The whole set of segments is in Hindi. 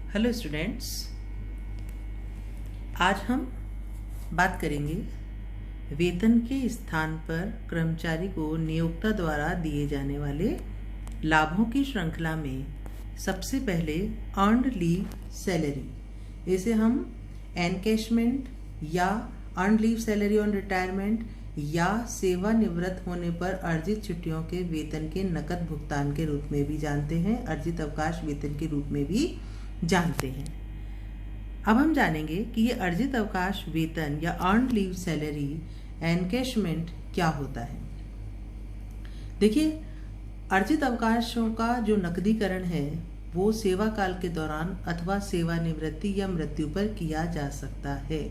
हेलो स्टूडेंट्स, आज हम बात करेंगे वेतन के स्थान पर कर्मचारी को नियोक्ता द्वारा दिए जाने वाले लाभों की श्रृंखला में सबसे पहले अर्न्ड लीव सैलरी, इसे हम एनकैशमेंट या earned leave salary on retirement या सेवानिवृत्त होने पर अर्जित छुट्टियों के वेतन के नकद भुगतान के रूप में भी जानते हैं, अर्जित अवकाश वेतन के रूप में भी जानते हैं। अब हम जानेंगे कि ये अर्जित अवकाश वेतन या अर्न्ड लीव सैलरी एनकैशमेंट क्या होता है। देखिए, अर्जित अवकाशों का जो नकदीकरण है वो सेवा काल के दौरान अथवा सेवानिवृत्ति या मृत्यु पर किया जा सकता है।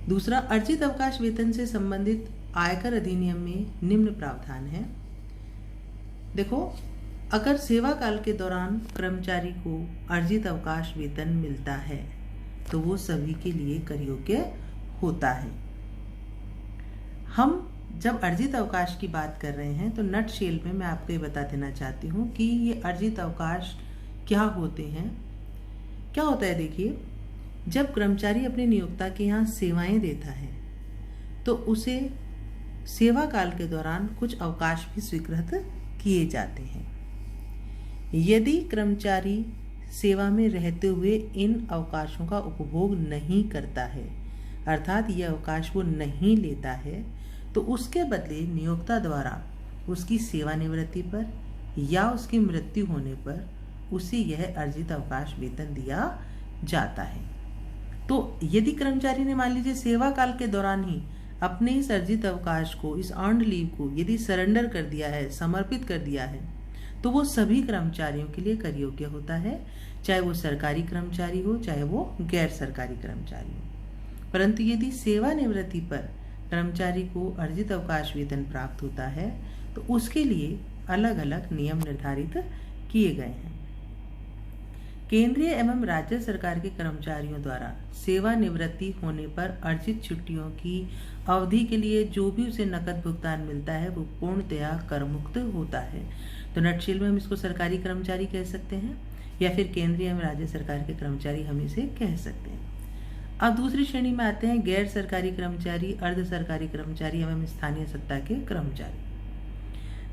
दूसरा, अर्जित अवकाश वेतन से संबंधित आयकर अधिनियम में निम्न प्रावधान है। देखो, अगर सेवा काल के दौरान कर्मचारी को अर्जित अवकाश वेतन मिलता है तो वो सभी के लिए कर योग्य होता है। हम जब अर्जित अवकाश की बात कर रहे हैं तो नट शेल में मैं आपको ये बता देना चाहती हूँ कि ये अर्जित अवकाश क्या होते हैं। क्या होता है, देखिए, जब कर्मचारी अपने नियोक्ता के यहाँ सेवाएं देता है तो उसे सेवा काल के दौरान कुछ अवकाश भी स्वीकृत किए जाते हैं। यदि कर्मचारी सेवा में रहते हुए इन अवकाशों का उपभोग नहीं करता है, अर्थात ये अवकाश वो नहीं लेता है, तो उसके बदले नियोक्ता द्वारा उसकी सेवानिवृत्ति पर या उसकी मृत्यु होने पर उसे यह अर्जित अवकाश वेतन दिया जाता है। तो यदि कर्मचारी ने, मान लीजिए, सेवा काल के दौरान ही अपने इस अर्जित अवकाश को, इस अर्न्ड लीव को यदि सरेंडर कर दिया है, समर्पित कर दिया है, तो वो सभी कर्मचारियों के लिए कर योग्य होता है, चाहे वो सरकारी कर्मचारी हो चाहे वो गैर सरकारी कर्मचारी हो। परंतु यदि सेवानिवृत्ति पर कर्मचारी को अर्जित अवकाश वेतन प्राप्त होता है तो उसके लिए अलग अलग नियम निर्धारित किए गए हैं। केंद्रीय एवं राज्य सरकार के कर्मचारियों द्वारा सेवानिवृत्ति होने पर अर्जित छुट्टियों की अवधि के लिए जो भी उसे नकद भुगतान मिलता है वो पूर्णतया कर मुक्त होता है। तो नटशेल में हम इसको सरकारी कर्मचारी कह सकते हैं या फिर केंद्रीय एवं राज्य सरकार के कर्मचारी हम इसे कह सकते हैं। अब दूसरी श्रेणी में आते हैं गैर सरकारी कर्मचारी, अर्ध सरकारी कर्मचारी एवं स्थानीय सत्ता के कर्मचारी।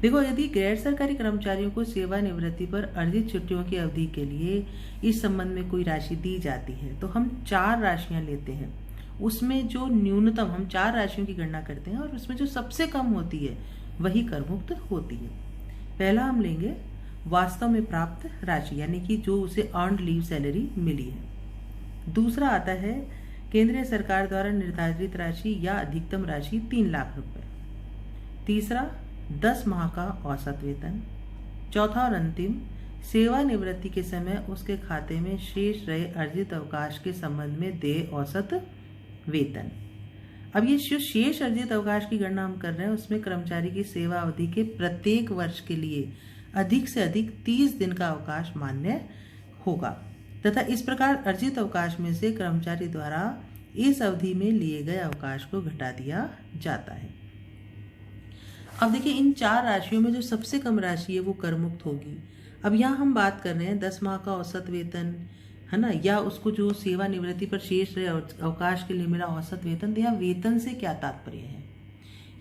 देखो, यदि गैर सरकारी कर्मचारियों को सेवानिवृत्ति पर अर्जित छुट्टियों की अवधि के लिए इस संबंध में कोई राशि दी जाती है तो हम 4 राशियां लेते हैं। उसमें जो न्यूनतम, हम 4 राशियों की गणना करते हैं और उसमें जो सबसे कम होती है वही कर मुक्त होती है। पहला हम लेंगे वास्तव में प्राप्त राशि, यानी कि जो उसे अर्न्ड लीव सैलरी मिली है। दूसरा आता है केंद्रीय सरकार द्वारा निर्धारित राशि या अधिकतम राशि 3 लाख रुपए। तीसरा 10 माह का औसत वेतन। चौथा और अंतिम, सेवानिवृत्ति के समय उसके खाते में शेष रहे अर्जित अवकाश के संबंध में देय औसत वेतन। अब ये जो शेष अर्जित अवकाश की गणना हम कर रहे हैं उसमें कर्मचारी की सेवा अवधि के प्रत्येक वर्ष के लिए अधिक से अधिक 30 दिन का अवकाश मान्य होगा तथा इस प्रकार अर्जित अवकाश में से कर्मचारी द्वारा इस अवधि में लिए गए अवकाश को घटा दिया जाता है। अब देखिए, इन 4 राशियों में जो सबसे कम राशि है वो कर मुक्त होगी। अब यहाँ हम बात कर रहे हैं 10 माह का औसत वेतन, है ना, या उसको जो सेवानिवृत्ति पर शेष रहे अवकाश के लिए मेरा औसत वेतन। तो यहाँ वेतन से क्या तात्पर्य है?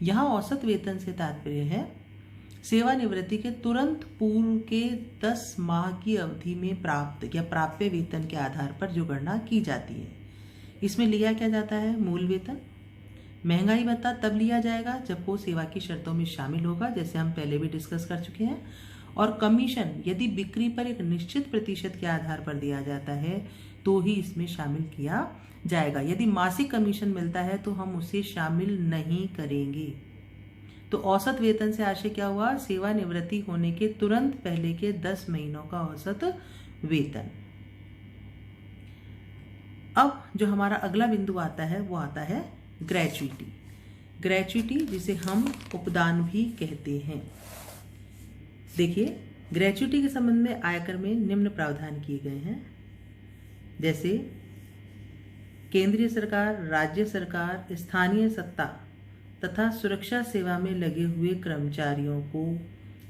यहाँ औसत वेतन से तात्पर्य है सेवानिवृत्ति के तुरंत पूर्व के 10 माह की अवधि में प्राप्त या प्राप्य वेतन के आधार पर जो गणना की जाती है। इसमें लिया क्या जाता है? मूल वेतन। महंगाई भत्ता तब लिया जाएगा जब वो सेवा की शर्तों में शामिल होगा, जैसे हम पहले भी डिस्कस कर चुके हैं। और कमीशन यदि बिक्री पर एक निश्चित प्रतिशत के आधार पर दिया जाता है तो ही इसमें शामिल किया जाएगा। यदि मासिक कमीशन मिलता है तो हम उसे शामिल नहीं करेंगे। तो औसत वेतन से आशय क्या हुआ? सेवानिवृत्ति होने के तुरंत पहले के 10 महीनों का औसत वेतन। अब जो हमारा अगला बिंदु आता है वो आता है ग्रेच्युटी। ग्रेच्युटी जिसे हम उपदान भी कहते हैं। देखिए, ग्रेच्युटी के संबंध में आयकर में निम्न प्रावधान किए गए हैं, जैसे केंद्रीय सरकार, राज्य सरकार, स्थानीय सत्ता तथा सुरक्षा सेवा में लगे हुए कर्मचारियों को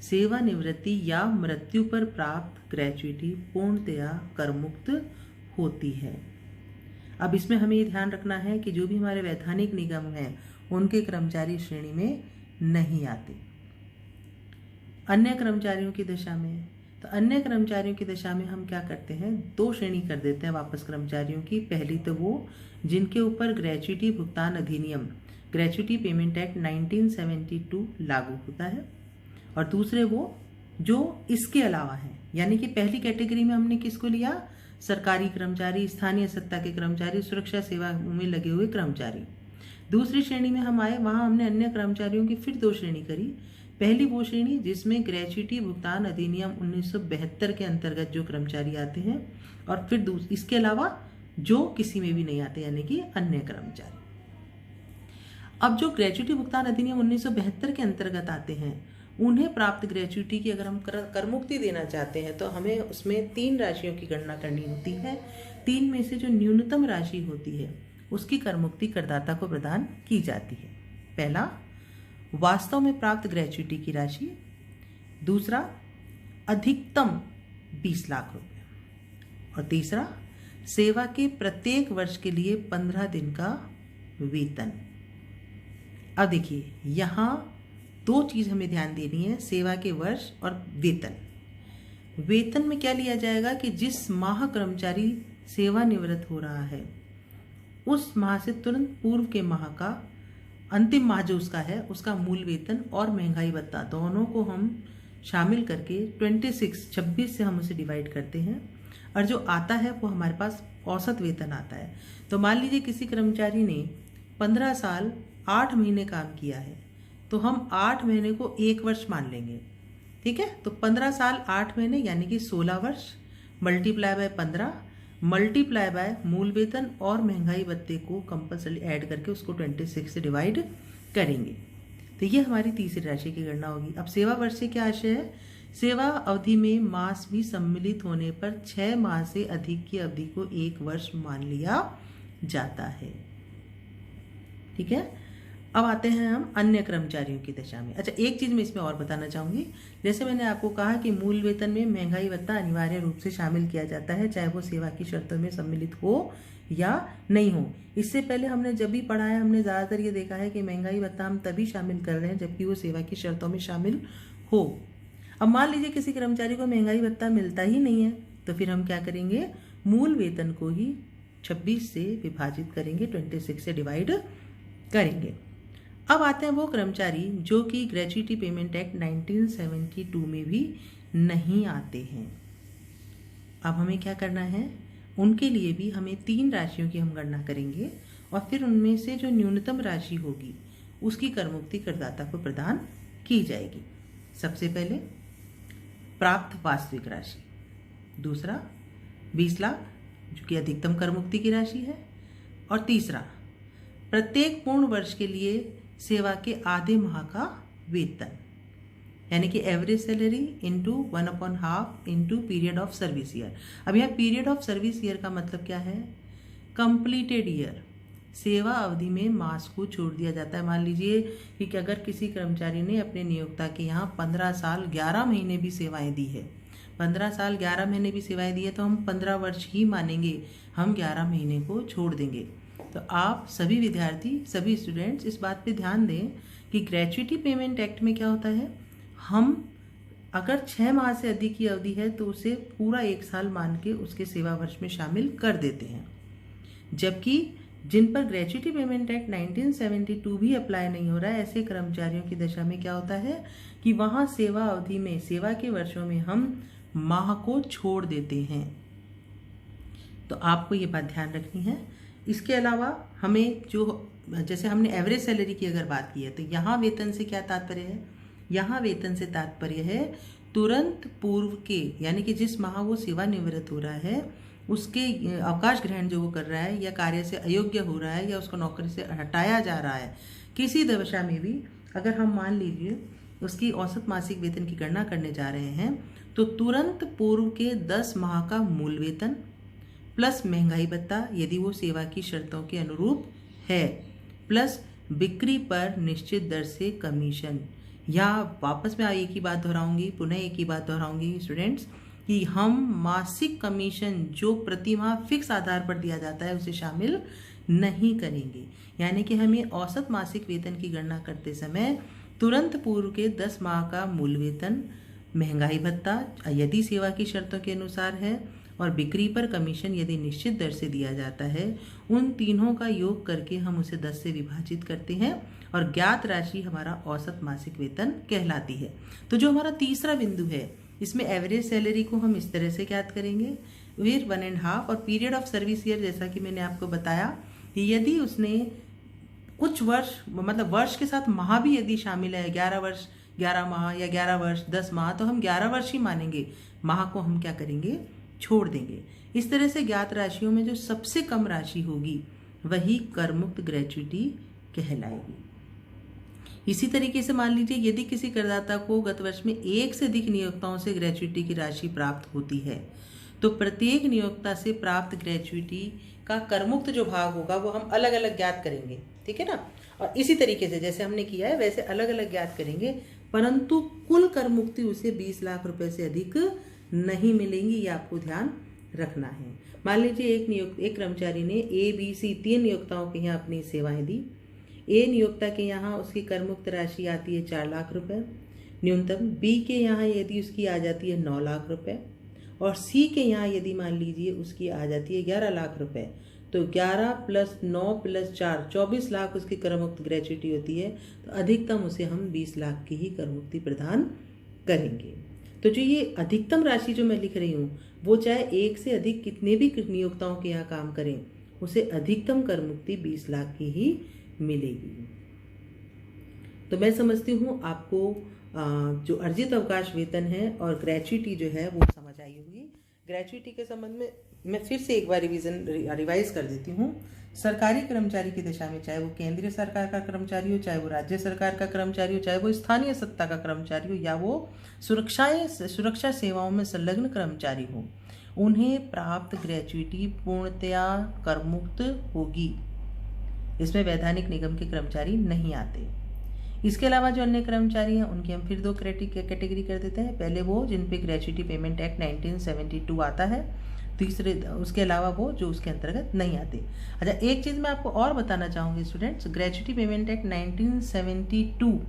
सेवानिवृत्ति या मृत्यु पर प्राप्त ग्रेच्युटी पूर्णतया करमुक्त होती है। अब इसमें हमें ये ध्यान रखना है कि जो भी हमारे वैधानिक निगम हैं उनके कर्मचारी श्रेणी में नहीं आते। अन्य कर्मचारियों की दशा में, तो अन्य कर्मचारियों की दशा में हम क्या करते हैं, 2 श्रेणी कर देते हैं वापस कर्मचारियों की। पहली तो वो जिनके ऊपर ग्रेच्युटी भुगतान अधिनियम, ग्रेच्युटी पेमेंट एक्ट 1972 लागू होता है, और दूसरे वो जो इसके अलावा हैं। यानी कि पहली कैटेगरी में हमने किसको लिया, सरकारी कर्मचारी, स्थानीय सत्ता के कर्मचारी, सुरक्षा सेवा में लगे हुए कर्मचारी। दूसरी श्रेणी में हम आए, वहां हमने अन्य कर्मचारियों की फिर 2 श्रेणी करी। पहली वो श्रेणी जिसमें ग्रेच्युटी भुगतान अधिनियम 1972 के अंतर्गत जो कर्मचारी आते हैं, और फिर इसके अलावा जो किसी में भी नहीं आते, यानी कि अन्य कर्मचारी। अब जो ग्रेच्युटी भुगतान अधिनियम 1972 के अंतर्गत आते हैं, उन्हें प्राप्त ग्रेच्युटी की अगर हम करमुक्ति देना चाहते हैं तो हमें उसमें 3 राशियों की गणना करनी होती है। 3 में से जो न्यूनतम राशि होती है उसकी करमुक्ति करदाता को प्रदान की जाती है। पहला, वास्तव में प्राप्त ग्रेच्युटी की राशि। दूसरा, अधिकतम 20 लाख रुपए। और तीसरा, सेवा के प्रत्येक वर्ष के लिए 15 दिन का वेतन। अब देखिए, यहाँ 2 चीज हमें ध्यान देनी है, सेवा के वर्ष और वेतन। वेतन में क्या लिया जाएगा कि जिस माह कर्मचारी सेवानिवृत्त हो रहा है उस माह से तुरंत पूर्व के माह का अंतिम माह जो उसका है, उसका मूल वेतन और महंगाई भत्ता दोनों को हम शामिल करके 26 से हम उसे डिवाइड करते हैं, और जो आता है वो हमारे पास औसत वेतन आता है। तो मान लीजिए किसी कर्मचारी ने 15 साल 8 महीने काम किया है, तो हम 8 महीने को 1 वर्ष मान लेंगे। ठीक है, तो 15 साल 8 महीने यानी कि 16 वर्ष, मल्टीप्लाई बाय 15 मल्टीप्लाई बाय मूल वेतन और महंगाई भत्ते को कंपल्सरी ऐड करके उसको 26 से डिवाइड करेंगे। तो ये हमारी तीसरी राशि की गणना होगी। अब सेवा वर्ष से क्या आशय है, सेवा अवधि में मास भी सम्मिलित होने पर 6 माह से अधिक की अवधि को 1 वर्ष मान लिया जाता है। ठीक है, अब आते हैं हम अन्य कर्मचारियों की दशा में। अच्छा, एक चीज मैं इसमें और बताना चाहूंगी, जैसे मैंने आपको कहा कि मूल वेतन में महंगाई भत्ता अनिवार्य रूप से शामिल किया जाता है, चाहे वो सेवा की शर्तों में सम्मिलित हो या नहीं हो। इससे पहले हमने जब भी पढ़ा है, हमने ज्यादातर ये देखा है कि महंगाई भत्ता हम तभी शामिल कर रहे हैं जबकि वो सेवा की शर्तों में शामिल हो। अब मान लीजिए किसी कर्मचारी को महंगाई भत्ता मिलता ही नहीं है, तो फिर हम क्या करेंगे, मूल वेतन को ही 26 से विभाजित करेंगे, 26 से डिवाइड करेंगे। अब आते हैं वो कर्मचारी जो कि ग्रेच्युटी पेमेंट एक्ट 1972 में भी नहीं आते हैं। अब हमें क्या करना है, उनके लिए भी हमें 3 राशियों की हम गणना करेंगे, और फिर उनमें से जो न्यूनतम राशि होगी उसकी करमुक्ति करदाता को प्रदान की जाएगी। सबसे पहले प्राप्त वास्तविक राशि, दूसरा 20 लाख जो कि अधिकतम करमुक्ति की राशि है, और तीसरा प्रत्येक पूर्ण वर्ष के लिए सेवा के आधे माह का वेतन, यानी कि average salary into 1/2 into period of service year. अब यह पीरियड ऑफ सर्विस ईयर का मतलब क्या है, कंप्लीटेड ईयर। सेवा अवधि में मास को छोड़ दिया जाता है। मान लीजिए कि अगर किसी कर्मचारी ने अपने नियोक्ता के यहाँ 15 साल 11 महीने भी सेवाएं दी है, 15 साल 11 महीने भी सेवाएं दी है, तो हम 15 वर्ष ही मानेंगे, हम 11 महीने को छोड़ देंगे। तो आप सभी विद्यार्थी, सभी स्टूडेंट्स इस बात पे ध्यान दें कि ग्रेच्युटी पेमेंट एक्ट में क्या होता है, हम अगर 6 माह से अधिक की अवधि है तो उसे पूरा 1 साल मान के उसके सेवा वर्ष में शामिल कर देते हैं, जबकि जिन पर ग्रेच्युटी पेमेंट एक्ट 1972 भी अप्लाई नहीं हो रहा है, ऐसे कर्मचारियों की दशा में क्या होता है कि वहां सेवा अवधि में, सेवा के वर्षों में हम माह को छोड़ देते हैं। तो आपको ये बात ध्यान रखनी है। इसके अलावा हमें जो, जैसे हमने एवरेज सैलरी की अगर बात की है, तो यहाँ वेतन से क्या तात्पर्य है, यहाँ वेतन से तात्पर्य है तुरंत पूर्व के, यानी कि जिस माह वो सेवानिवृत्त हो रहा है उसके अवकाश ग्रहण जो वो कर रहा है, या कार्य से अयोग्य हो रहा है, या उसको नौकरी से हटाया जा रहा है, किसी दशा में भी अगर हम मान लीजिए उसकी औसत मासिक वेतन की गणना करने जा रहे हैं, तो तुरंत पूर्व के 10 माह का मूल वेतन प्लस महंगाई भत्ता यदि वो सेवा की शर्तों के अनुरूप है, प्लस बिक्री पर निश्चित दर से कमीशन, या वापस मैं एक ही बात दोहराऊंगी, पुनः एक ही बात दोहराऊंगी स्टूडेंट्स, कि हम मासिक कमीशन जो प्रतिमाह फिक्स आधार पर दिया जाता है उसे शामिल नहीं करेंगे। यानी कि हमें औसत मासिक वेतन की गणना करते समय तुरंत पूर्व के 10 माह का मूल वेतन, महंगाई भत्ता यदि सेवा की शर्तों के अनुसार है, और बिक्री पर कमीशन यदि निश्चित दर से दिया जाता है, उन तीनों का योग करके हम उसे 10 से विभाजित करते हैं और ज्ञात राशि हमारा औसत मासिक वेतन कहलाती है। तो जो हमारा तीसरा बिंदु है, इसमें एवरेज सैलरी को हम इस तरह से ज्ञात करेंगे, विथ 1.5 और पीरियड ऑफ सर्विस ईयर, जैसा कि मैंने आपको बताया कि यदि उसने कुछ वर्ष, मतलब वर्ष के साथ माह भी यदि शामिल है, 11 वर्ष 11 माह या 11 वर्ष 10 माह, तो हम 11 वर्ष ही मानेंगे, माह को हम क्या करेंगे, छोड़ देंगे। इस तरह से ज्ञात राशियों में जो सबसे कम राशि होगी वही कर मुक्त ग्रेच्युटी कहलाएगी। इसी तरीके से मान लीजिए यदि किसी करदाता को गत वर्ष में एक से अधिक नियोक्ताओं से ग्रेच्युटी की राशि प्राप्त होती है, तो प्रत्येक नियोक्ता से प्राप्त ग्रेच्युटी का करमुक्त जो भाग होगा वो हम अलग अलग ज्ञात करेंगे, ठीक है ना। और इसी तरीके से जैसे हमने किया है वैसे अलग अलग ज्ञात करेंगे, परंतु कुल कर मुक्ति उसे 20 लाख रुपए से अधिक नहीं मिलेंगी, ये आपको ध्यान रखना है। मान लीजिए एक कर्मचारी ने ABC 3 नियोक्ताओं के यहाँ अपनी सेवाएं दी। ए नियोक्ता के यहाँ उसकी कर मुक्त राशि आती है 4 लाख रुपए न्यूनतम, बी के यहाँ यदि उसकी आ जाती है 9 लाख रुपए, और सी के यहाँ यदि मान लीजिए उसकी आ जाती है 11 लाख रुपए, तो 11 + 9 + 4 24 लाख उसकी कर मुक्त ग्रेच्युटी होती है। तो अधिकतम उसे हम 20 लाख की ही कर मुक्ति प्रदान करेंगे। तो जो ये अधिकतम राशि जो मैं लिख रही हूँ, वो चाहे एक से अधिक कितने भी नियोक्ताओं के यहाँ काम करें, उसे अधिकतम कर मुक्ति 20 लाख की ही मिलेगी। तो मैं समझती हूँ आपको जो अर्जित अवकाश वेतन है और ग्रेच्युटी जो है वो समझ आई होगी। ग्रेच्युटी के संबंध में मैं फिर से एक बार रिवाइज कर देती हूँ। सरकारी कर्मचारी की दिशा में, चाहे वो केंद्रीय सरकार का कर्मचारी हो, चाहे वो राज्य सरकार का कर्मचारी हो, चाहे वो स्थानीय सत्ता का कर्मचारी हो, या वो सुरक्षा सेवाओं में संलग्न कर्मचारी हो, उन्हें प्राप्त ग्रेच्युटी पूर्णतया करमुक्त होगी। इसमें वैधानिक निगम के कर्मचारी नहीं आते। इसके अलावा जो अन्य कर्मचारी हैं उनकी हम फिर 2 कैटेगरी कर देते हैं। पहले वो जिन पे ग्रेच्युटी पेमेंट एक्ट 1972 आता है, तीसरे उसके अलावा वो जो उसके अंतर्गत नहीं आते। अच्छा, एक चीज़ मैं आपको और बताना चाहूँगी स्टूडेंट्स, ग्रेच्युटी पेमेंट एक्ट 1972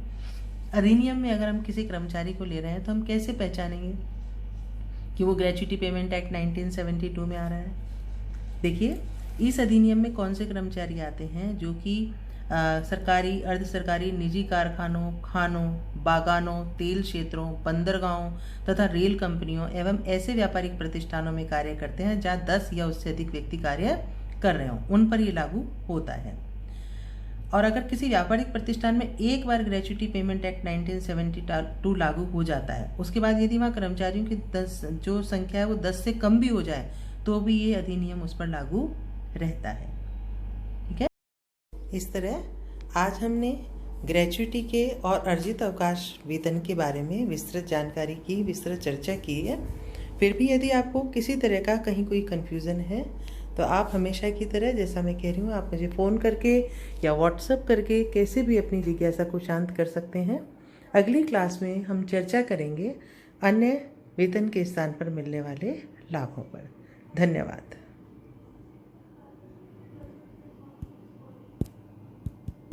अधिनियम में अगर हम किसी कर्मचारी को ले रहे हैं तो हम कैसे पहचानेंगे कि वो ग्रेच्युटी पेमेंट एक्ट 1972 में आ रहा है। देखिए, इस अधिनियम में कौन से कर्मचारी आते हैं जो कि सरकारी, अर्ध सरकारी, निजी कारखानों, खानों, बागानों, तेल क्षेत्रों, बंदरगाहों तथा रेल कंपनियों एवं ऐसे व्यापारिक प्रतिष्ठानों में कार्य करते हैं जहां 10 या उससे अधिक व्यक्ति कार्य कर रहे हों, उन पर ये लागू होता है। और अगर किसी व्यापारिक प्रतिष्ठान में एक बार ग्रेच्युटी पेमेंट एक्ट 1972 लागू हो जाता है, उसके बाद यदि वहाँ कर्मचारियों की 10 जो संख्या है वो 10 से कम भी हो जाए तो भी ये अधिनियम उस पर लागू रहता है। ठीक है, इस तरह आज हमने ग्रेच्युटी के और अर्जित अवकाश वेतन के बारे में विस्तृत जानकारी की, विस्तृत चर्चा की है। फिर भी यदि आपको किसी तरह का कहीं कोई कन्फ्यूज़न है तो आप हमेशा की तरह, जैसा मैं कह रही हूँ, आप मुझे फ़ोन करके या व्हाट्सएप करके कैसे भी अपनी जिज्ञासा को शांत कर सकते हैं। अगली क्लास में हम चर्चा करेंगे अन्य वेतन के स्थान पर मिलने वाले लाभों पर। धन्यवाद।